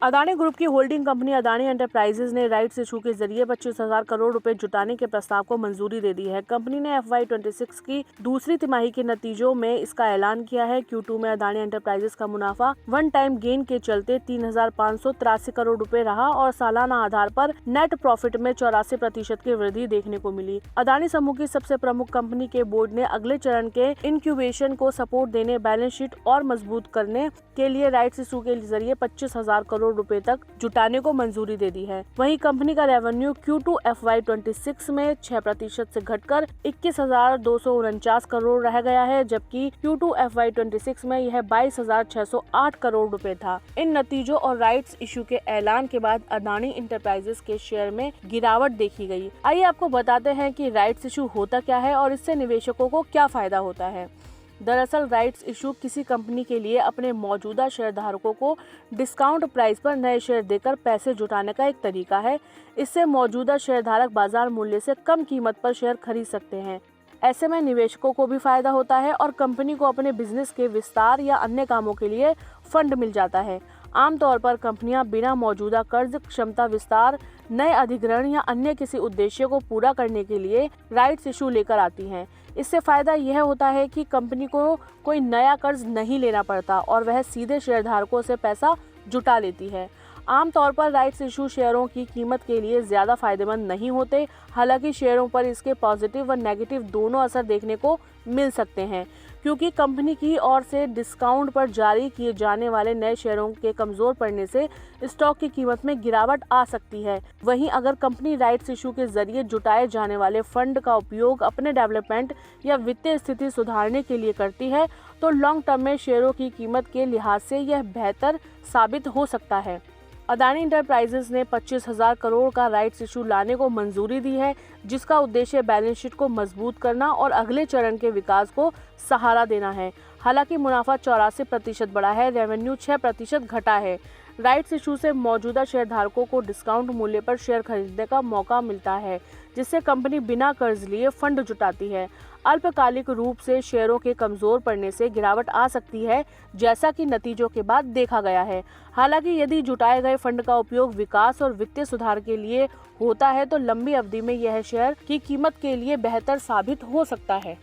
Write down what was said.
Adani group की holding company Adani enterprises ने rights issue के जरिए 25,000 करोड़ रुपए जुटाने के प्रस्ताव को मंजूरी दे दी है। कंपनी ने FY26 की दूसरी तिमाही के नतीजों में इसका ऐलान किया है। Q2 में अदानी एंटरप्राइजेज का मुनाफा वन टाइम गेन के चलते 3,583 करोड़ रुपए रहा और सालाना आधार पर नेट प्रॉफिट में 84% की वृद्धि देखने को मिली। अदानी समूह की सबसे प्रमुख कंपनी के बोर्ड ने अगले चरण के इंक्यूबेशन को सपोर्ट देने, बैलेंस शीट और मजबूत करने के लिए राइट्स इशू के जरिए 25,000 करोड़ रुपए तक जुटाने को मंजूरी दे दी है। वहीं कंपनी का रेवेन्यू Q2 FY26 में 6% से घटकर 21,249 करोड़ रह गया है, जबकि Q2 FY26 में यह 22,608 करोड़ रुपए था। इन नतीजों और राइट्स इशू के ऐलान के बाद अदानी इंटरप्राइजेज के शेयर में गिरावट देखी गई। आइए आपको बताते हैं कि राइट्स इशू होता क्या है और इससे निवेशकों को क्या फायदा होता है। दरअसल राइट्स इशू किसी कंपनी के लिए अपने मौजूदा शेयरधारकों को डिस्काउंट प्राइस पर नए शेयर देकर पैसे जुटाने का एक तरीका है। इससे मौजूदा शेयरधारक बाजार मूल्य से कम कीमत पर शेयर खरीद सकते हैं। ऐसे में निवेशकों को भी फायदा होता है और कंपनी को अपने बिजनेस के विस्तार या अन्य कामों के लिए फंड मिल जाता है। आमतौर पर कंपनियां बिना मौजूदा कर्ज, क्षमता विस्तार, नए अधिग्रहण या अन्य किसी उद्देश्य को पूरा करने के लिए राइट्स इशू लेकर आती हैं। इससे फायदा यह होता है कि कंपनी को कोई नया कर्ज नहीं लेना पड़ता और वह सीधे शेयरधारकों से पैसा जुटा लेती है। आमतौर पर राइट्स इशू शेयरों की कीमत के लिए ज्यादा फायदेमंद नहीं होते। हालांकि शेयरों पर इसके पॉजिटिव व नेगेटिव दोनों असर देखने को मिल सकते हैं, क्योंकि कंपनी की ओर से डिस्काउंट पर जारी किए जाने वाले नए शेयरों के कमजोर पड़ने से स्टॉक की कीमत में गिरावट आ सकती है। वहीं अगर कंपनी राइट्स इशू के जरिए जुटाए जाने वाले फंड का उपयोग अपने डेवलपमेंट या वित्तीय स्थिति सुधारने के लिए करती है, तो लॉन्ग टर्म में शेयरों की कीमत के लिहाज से यह बेहतर साबित हो सकता है। अदानी इंटरप्राइजेज ने 25,000 करोड़ का राइट्स इशू लाने को मंजूरी दी है, जिसका उद्देश्य बैलेंस शीट को मजबूत करना और अगले चरण के विकास को सहारा देना है। हालांकि मुनाफा 84% बढ़ा है, रेवेन्यू 6% घटा है। राइट्स इशू से मौजूदा शेयरधारकों को डिस्काउंट मूल्य पर शेयर खरीदने का मौका मिलता है, जिससे कंपनी बिना कर्ज लिए फंड जुटाती है। अल्पकालिक रूप से शेयरों के कमजोर पड़ने से गिरावट आ सकती है, जैसा कि नतीजों के बाद देखा गया है। हालांकि यदि जुटाए गए फंड का उपयोग विकास और वित्तीय सुधार के लिए होता है, तो लंबी अवधि में यह शेयर की कीमत के लिए बेहतर साबित हो सकता है।